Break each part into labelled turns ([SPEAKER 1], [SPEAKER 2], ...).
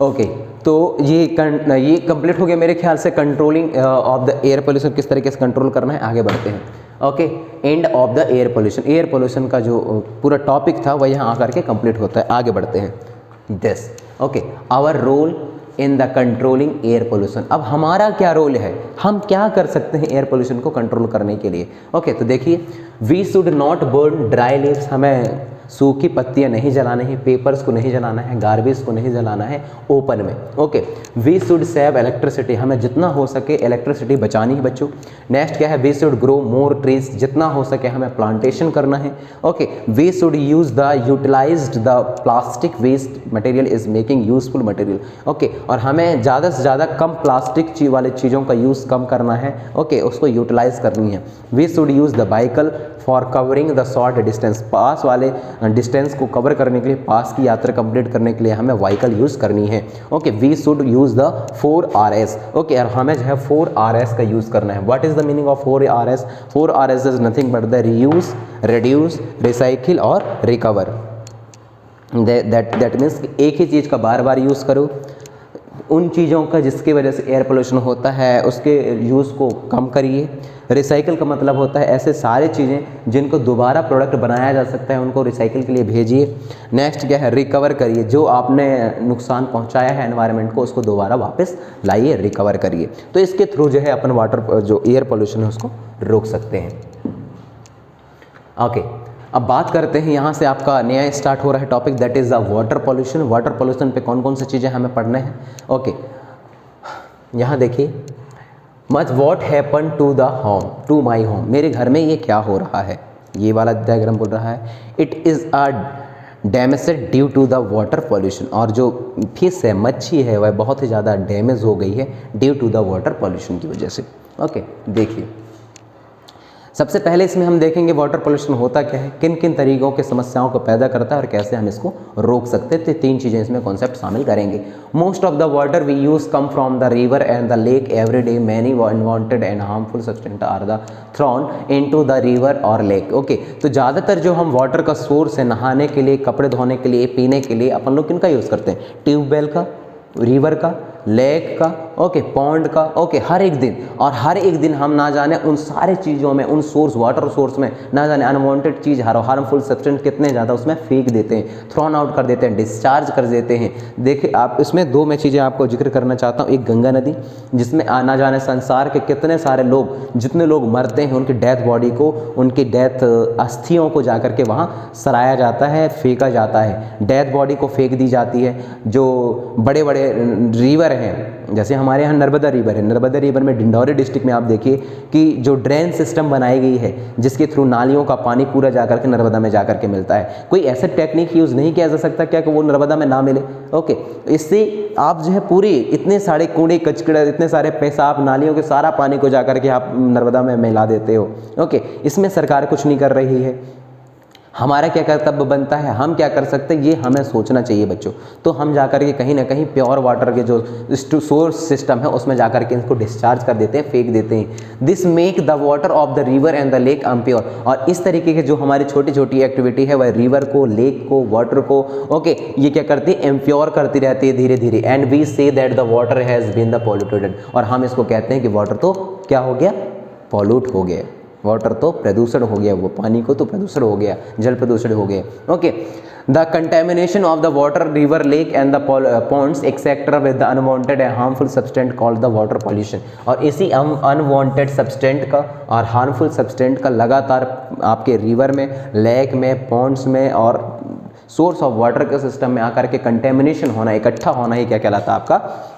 [SPEAKER 1] Okay, तो ये complete हो गया मेरे ख्याल से controlling of the air pollution, किस तरीके से कंट्रोल करना है। आगे बढ़ते हैं। Okay, end of the air pollution, air pollution का जो पूरा टॉपिक था वह यहाँ आकर के कंप्लीट होता है। आगे बढ़ते हैं। This okay, our role in the controlling air pollution. अब हमारा क्या रोल है, हम क्या कर सकते हैं एयर पोल्यूशन को कंट्रोल करने के लिए। ओके, तो देखिए, we should not burn dry leaves, हमें सूखी पत्तियां नहीं जलाना है, पेपर्स को नहीं जलाना है, गार्बेज को नहीं जलाना है ओपन में। Okay, we should save electricity, हमें जितना हो सके इलेक्ट्रिसिटी बचानी है बच्चों। नेक्स्ट क्या है, we should grow more trees, जितना हो सके हमें प्लांटेशन करना है। Okay, we should use the utilised the plastic waste material is making useful material. Okay, और हमें ज़्यादा से ज़्यादा कम प्लास्टिक वाले चीज़ों का यूज़ कम करना है। ओके, उसको यूटिलाइज करनी है। We should use the bicycle for covering the short distance, पास वाले डिस्टेंस को कवर करने के लिए, पास की यात्रा कंप्लीट करने के लिए हमें व्हीकल यूज़ करनी है। Okay, we should use the 4Rs। Okay, और हमें जो है 4Rs का यूज़ करना है। What is the meaning of 4Rs? 4Rs is nothing but the reuse, reduce, recycle और रिकवर। दैट मीन्स एक ही चीज़ का बार बार यूज़ करो, उन चीज़ों का जिसकी वजह से एयर पोल्यूशन होता है उसके यूज़ को कम करिए। रिसाइकिल का मतलब होता है ऐसे सारे चीज़ें जिनको दोबारा प्रोडक्ट बनाया जा सकता है उनको रिसाइकिल के लिए भेजिए। नेक्स्ट क्या है, रिकवर करिए, जो आपने नुकसान पहुंचाया है एनवायरनमेंट को उसको दोबारा वापस लाइए, रिकवर करिए। तो इसके थ्रू जो है अपन वाटर जो एयर पोल्यूशन है उसको रोक सकते हैं। ओके, अब बात करते हैं, यहाँ से आपका नया स्टार्ट हो रहा है topic, that is the water pollution. Water pollution पे कौन कौन सी चीज़ें हमें पढ़ने हैं। ओके, यहाँ देखिए, much what happen to the home, to my home, मेरे घर में ये क्या हो रहा है, ये वाला डायग्राम बोल रहा है it is a damage due to the water pollution, और जो फिश है, मच्छी है, वह बहुत ही ज़्यादा डैमेज हो गई है due to the water pollution की वजह से। ओके, देखिए, सबसे पहले इसमें हम देखेंगे वाटर पोल्यूशन होता क्या है, किन किन तरीकों के समस्याओं को पैदा करता है और कैसे हम इसको रोक सकते हैं। तो तीन चीज़ें इसमें कॉन्सेप्ट शामिल करेंगे। Most of the water we use come from the river and the lake every day, many unwanted and harmful substance are the thrown into the river और लेक। ओके, तो ज़्यादातर जो हम वाटर का सोर्स है, नहाने के लिए, कपड़े धोने के लिए, पीने के लिए, अपन लोग किनका यूज़ करते हैं, ट्यूबवेल का, रिवर का, लेक का, ओके, पॉन्ड का। ओके, हर एक दिन हम ना जाने उन सारे चीज़ों में, उन सोर्स, वाटर सोर्स में ना जाने अनवांटेड चीज़, हार्मफुल सब्सटेंस कितने ज़्यादा उसमें फेंक देते हैं, थ्रोन आउट कर देते हैं, डिस्चार्ज कर देते हैं। देखिए आप, इसमें दो मैं चीज़ें आपको जिक्र करना चाहता हूँ। एक गंगा नदी, जिसमें ना जाने संसार के कितने सारे लोग, जितने लोग मरते हैं उनकी डेथ बॉडी को, उनकी डेथ अस्थियों को जाकर के वहाँ सराया जाता है, फेंका जाता है, डेथ बॉडी को फेंक दी जाती है। जो बड़े बड़े रिवर हैं, जैसे हमारे यहाँ नर्मदा रिवर है, नर्मदा रिवर में डिंडौरी डिस्ट्रिक्ट में आप देखिए कि जो ड्रेन सिस्टम बनाई गई है जिसके थ्रू नालियों का पानी पूरा जाकर के नर्मदा में जाकर के मिलता है। कोई ऐसा टेक्निक यूज़ नहीं किया जा सकता क्या कि वो नर्मदा में ना मिले। ओके, इससे आप जो है पूरी इतने सारे कूड़े कचकड़े, इतने सारे पेशाब नालियों के सारा पानी को जाकर के आप नर्मदा में मिला देते हो। ओके, इसमें सरकार कुछ नहीं कर रही है। हमारा क्या कर्तव्य बनता है, हम क्या कर सकते हैं, ये हमें सोचना चाहिए बच्चों। तो हम जाकर के कहीं ना कहीं प्योर वाटर के जो सोर्स सिस्टम है उसमें जाकर के इनको डिस्चार्ज कर देते हैं, फेंक देते हैं। This make the water of the river and the lake unpure. और इस तरीके के जो हमारी छोटी छोटी एक्टिविटी है वह रिवर को, लेक को, वाटर को, ओके, ये क्या करती है, इम्प्योर करती रहती है धीरे धीरे। And we say that the water has been the polluted, और हम इसको कहते हैं कि वाटर तो क्या हो गया, पॉल्यूट हो गया, वाटर तो प्रदूषण हो गया, वो पानी को तो प्रदूषण हो गया, जल प्रदूषण हो गया। Okay, the contamination of the water, river, lake and the ponds etcetera with the unwanted and harmful substance called the water pollution. और इसी अनवांटेड सब्सटेंट का और हार्मफुल सब्सटेंट का लगातार आपके रिवर में, लेक में, पॉन्ड्स में और सोर्स ऑफ वाटर के सिस्टम में आकर के कंटेमिनेशन होना, इकट्ठा होना, ही क्या कहलाता है, आपका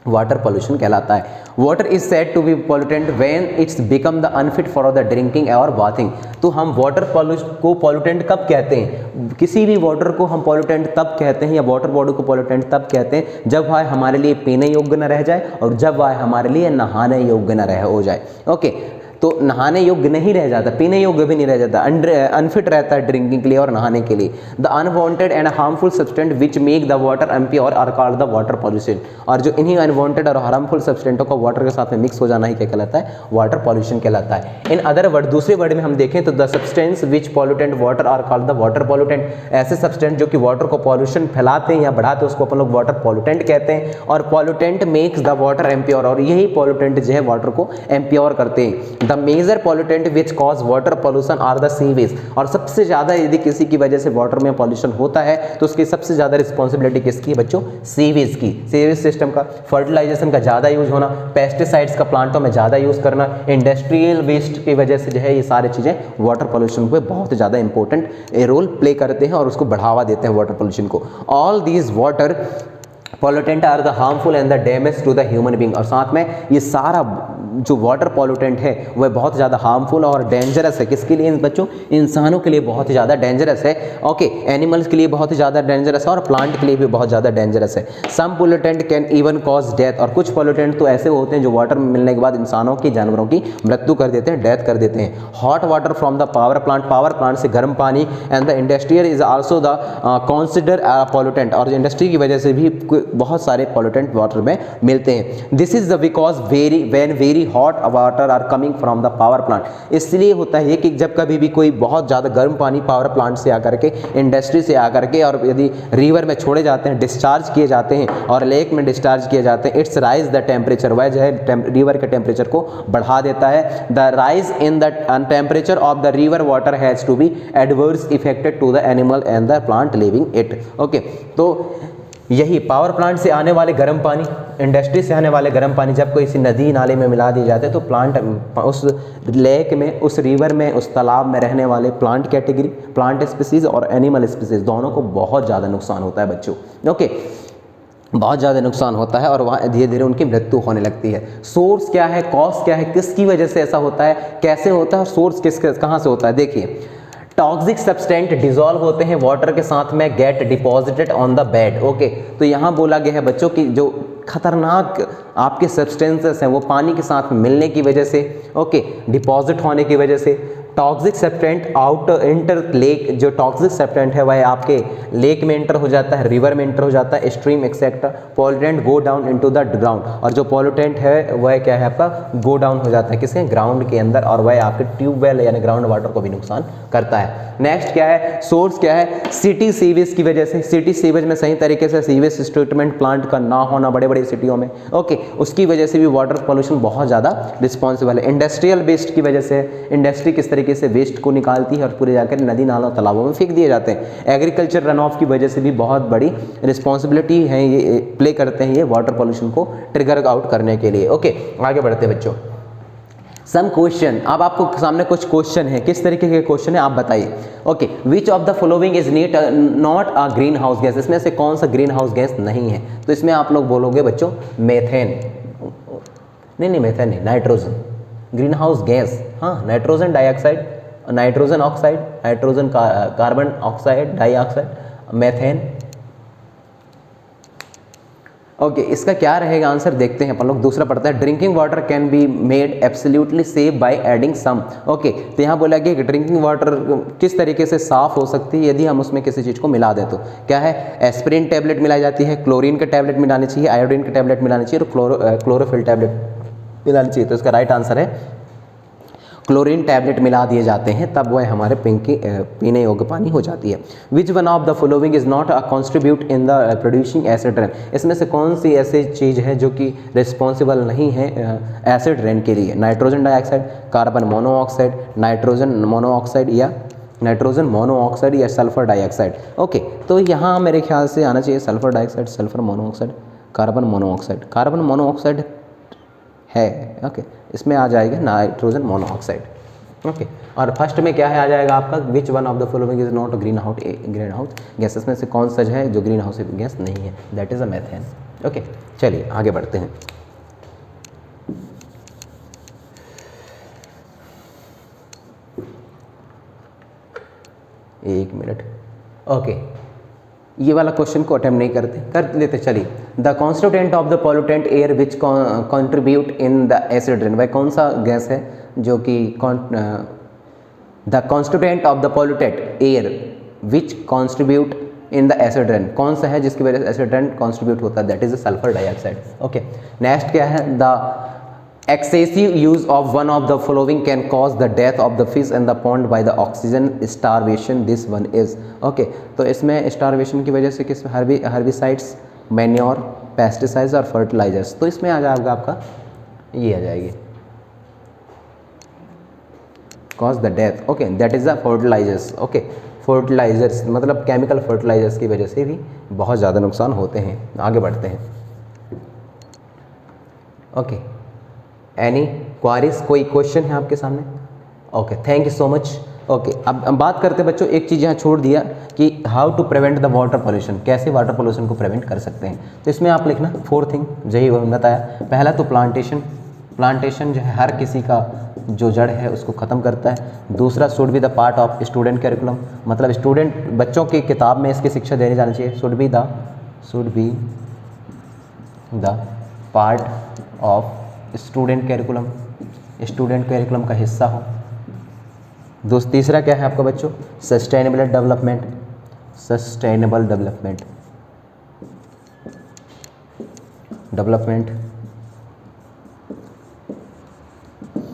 [SPEAKER 1] वाटर पोल्यूशन कहलाता है। Water is said to be pollutant when it's become the unfit for the drinking और बाथिंग। तो हम वाटर को पॉल्यूटेंट कब कहते हैं, किसी भी वाटर को हम पॉल्यूटेंट तब कहते हैं या वाटर बॉडी को पॉल्यूटेंट तब कहते हैं जब वह हमारे लिए पीने योग्य न रह जाए और जब वह हमारे लिए नहाने योग्य न रह हो जाए। ओके, तो नहाने योग्य नहीं रह जाता, पीने योग्य भी नहीं रह जाता, अनफिट रहता है ड्रिंकिंग के लिए और नहाने के लिए। The unwanted and harmful substance which make the water impure are called the water pollution. और जो इन्हीं अनवांटेड और हार्मफुल सब्सटेंटों का वाटर के साथ में मिक्स हो जाना ही क्या कहलाता है, वाटर पॉल्यूशन कहलाता है। इन अदर वर्ड, दूसरे वर्ड में हम देखें तो the substance which pollutant water are called the water pollutant. ऐसे सब्सटेंस जो कि वाटर को पॉल्यूशन फैलाते हैं या बढ़ाते हैं उसको अपन लोग वाटर पॉल्यूटेंट कहते हैं। और pollutant makes the water impure, और यही पॉल्यूटेंट जो है वाटर को इम्प्योर करते हैं। The major pollutant which cause water pollution are the sewage. और सबसे ज़्यादा यदि किसी की वजह से वाटर में पॉल्यूशन होता है तो उसकी सबसे ज़्यादा रिस्पॉन्सिबिलिटी किसकी है बच्चों, सीवेज की। सीवेज सिस्टम का, फर्टिलाइजेशन का ज़्यादा यूज होना, पेस्टिसाइड्स का प्लांटों में ज़्यादा यूज़ करना, इंडस्ट्रियल वेस्ट की वजह से जो है ये सारी चीज़ें वाटर पॉल्यूशन पे बहुत ज़्यादा इंपॉर्टेंट रोल प्ले करते हैं और उसको बढ़ावा देते हैं वाटर पॉल्यूशन को। All these water pollutant are the harmful and the damage to the human being. और साथ में ये सारा जो वाटर पॉल्यूटेंट है वह बहुत ज़्यादा हार्मफुल और डेंजरस है। किसके लिए बच्चों, इंसानों के लिए बहुत ही ज़्यादा डेंजरस है। ओके, एनिमल्स के लिए बहुत ही ज़्यादा डेंजरस है और प्लांट के लिए भी बहुत ज़्यादा डेंजरस है। Some pollutant can even cause death. और कुछ पॉल्यूटेंट तो ऐसे होते हैं जो वाटर में मिलने के बाद इंसानों की, जानवरों की मृत्यु कर देते हैं, डेथ कर देते हैं। Hot water from the power plant से गर्म पानी and the industrial is also the consider pollutant. और इंडस्ट्री की वजह से भी बहुत सारे पॉल्यूटेंट वाटर में मिलते हैं। This is the because very hot water are coming from the power plant. इसलिए होता है कि जब कभी भी कोई बहुत ज़्यादा गर्म पानी पावर प्लांट से आकर के, इंडस्ट्री से आकर के, और यदि रिवर में छोड़े जाते हैं, डिस्चार्ज किए जाते हैं और लेक में डिस्चार्ज किए जाते हैं, इट्स राइज द टेम्परेचर, वह जो है रिवर के टेम्परेचर को बढ़ा देता है। The rise in the temperature of the river water has to be adverse effected to the animal and the plant living it. Okay, तो यही पावर प्लांट से आने वाले गर्म पानी, इंडस्ट्री से आने वाले गर्म पानी जब कोई इसी नदी नाले में मिला दिए जाते हैं तो प्लांट उस लेक में, उस रिवर में, उस तालाब में रहने वाले प्लांट कैटेगरी, प्लांट स्पीसीज और एनिमल स्पीसीज दोनों को बहुत ज़्यादा नुकसान होता है बच्चों। ओके, बहुत ज़्यादा नुकसान होता है और वहाँ धीरे धीरे उनकी मृत्यु होने लगती है। सोर्स क्या है, कॉज क्या है, किसकी वजह से ऐसा होता है, कैसे होता है और सोर्स कहाँ से होता है। देखिए, टॉक्सिक सब्सटेंट डिजॉल्व होते हैं वाटर के साथ में, get deposited on the bed. Okay, तो यहाँ बोला गया है बच्चों कि जो खतरनाक आपके सब्सटेंसेस हैं वो पानी के साथ मिलने की वजह से, ओके, डिपॉजिट होने की वजह से, टॉक्सिक सब्सटेंट आउट इंटर लेक, जो टॉक्सिक सब्सटेंट है वह आपके लेक में इंटर हो जाता है, रिवर में इंटर हो जाता है, stream etcetera. Pollutant go down into the ground, और जो पॉल्यूटेंट है वह क्या है आपका गो डाउन हो जाता है किसके, ग्राउंड के अंदर, और वह आपके ट्यूबवेल यानी ग्राउंड वाटर को भी नुकसान करता है। नेक्स्ट क्या है, सोर्स क्या है, सिटी सीवेज की वजह से। सिटी सीवेज में सही तरीके से सीवेज ट्रीटमेंट प्लांट का ना होना बड़े बड़े सिटियों में, ओके, उसकी वजह से भी वाटर पॉल्यूशन बहुत ज़्यादा रिस्पॉन्सिबल है। इंडस्ट्रियल वेस्ट की वजह से, इंडस्ट्री किस तरीके से वेस्ट को निकालती है और पूरे जाकर नदी नालों तालाबों में फेंक दिए जाते हैं। एग्रीकल्चर रन ऑफ की वजह से भी बहुत बड़ी रिस्पॉन्सिबिलिटी है, ये प्ले करते हैं ये वाटर पॉल्यूशन को ट्रिगर आउट करने के लिए। ओके, आगे बढ़ते हैं बच्चों। सम क्वेश्चन, अब आपको सामने कुछ क्वेश्चन है, किस तरीके के क्वेश्चन है आप बताइए। Okay, which of the following is not a green house gas, इसमें से कौन सा ग्रीन हाउस गैस नहीं है। तो इसमें आप लोग बोलोगे बच्चों मेथेन, नहीं मेथेन नहीं, नाइट्रोजन। ग्रीन हाउस गैस, हाँ, nitrogen dioxide, nitrogen oxide, nitrogen carbon oxide dioxide, methane. Okay, इसका क्या रहेगा आंसर, देखते हैं अपन लोग। दूसरा पढ़ता है, drinking water can be made absolutely safe by adding some. Okay, तो यहाँ बोला कि ड्रिंकिंग वाटर किस तरीके से साफ हो सकती है यदि हम उसमें किसी चीज़ को मिला दें। तो क्या है, एस्पिरिन टैबलेट मिलाई जाती है, क्लोरीन का टैबलेट मिलानी चाहिए, आयोडीन का टैबलेट मिलानी चाहिए और क्लोरोफिल टैबलेट मिलानी चाहिए। तो इसका राइट आंसर है क्लोरीन टैबलेट मिला दिए जाते हैं, तब वह हमारे पीने योग्य पानी हो जाती है। Which one of the following is not a contribute in the producing acid rain, इसमें से कौन सी ऐसी चीज़ है जो कि रिस्पॉन्सिबल नहीं है एसिड रेन के लिए। Nitrogen dioxide, carbon monoxide, nitrogen monoxide या सल्फर डाइऑक्साइड। ओके, तो यहाँ मेरे ख्याल से आना चाहिए sulphur dioxide, sulphur monoxide, carbon monoxide. Carbon monoxide है, ओके, इसमें आ जाएगा नाइट्रोजन मोनोऑक्साइड। ओके, और फर्स्ट में क्या है आ जाएगा आपका, which one of the following is not green house gas, इसमें से कौन सा है जो ग्रीन हाउस गैस नहीं है, that is a methane. Okay, चलिए आगे बढ़ते हैं। एक मिनट। ओके, ये वाला क्वेश्चन को अटेम्प्ट नहीं करते, कर लेते। चलिए, the constituent of the pollutant air which contribute in the acid rain, भाई कौन सा गैस है जो कि the constituent of the polluted air which contribute in the acid rain, कौन सा है जिसकी वजह से एसिड रेन कॉन्ट्रीब्यूट होता है, that is sulphur dioxide. Okay, next क्या है, the excessive use of one of the following can cause the death of the fish in the pond by the oxygen starvation, this one is okay। तो इसमें starvation की वजह से किस herbicides, manure, pesticides और fertilizers, तो इसमें आ जाएगा आपका ये आ जाएगी cause the death, okay that is the fertilizers, okay fertilizers मतलब chemical fertilizers की वजह से भी बहुत ज़्यादा नुकसान होते हैं। आगे बढ़ते हैं। ओके, एनी क्वारीज, कोई क्वेश्चन है आपके सामने? Okay, thank you so much. Okay, अब हम बात करते हैं बच्चों, एक चीज़ यहाँ छोड़ दिया कि how to prevent the water pollution, कैसे वाटर पोल्यूशन को प्रिवेंट कर सकते हैं। तो इसमें आप लिखना 4 थिंग, यही वो बताया। पहला तो प्लांटेशन जो है हर किसी का जो जड़ है उसको ख़त्म करता है। दूसरा, should be the part of student curriculum, मतलब स्टूडेंट बच्चों की किताब में इसकी शिक्षा देने जानी चाहिए। Should be the part of student curriculum, student curriculum का हिस्सा हो। तीसरा क्या है आपका बच्चों, सस्टेनेबल डेवलपमेंट।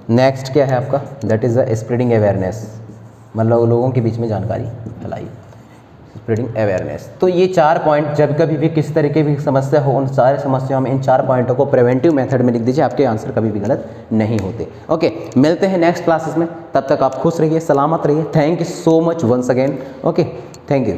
[SPEAKER 1] नेक्स्ट क्या है आपका, that is the spreading awareness, मतलब लोगों के बीच में जानकारी फैलाई, स्प्रेडिंग अवेयरनेस। तो ये 4 पॉइंट, जब कभी भी किस तरीके की समस्या हो, उन सारे समस्याओं में इन 4 पॉइंटों को प्रिवेंटिव मेथड में लिख दीजिए, आपके आंसर कभी भी गलत नहीं होते। ओके, मिलते हैं नेक्स्ट क्लासेस में, तब तक आप खुश रहिए, सलामत रहिए। Thank you so much once again. Okay, thank you.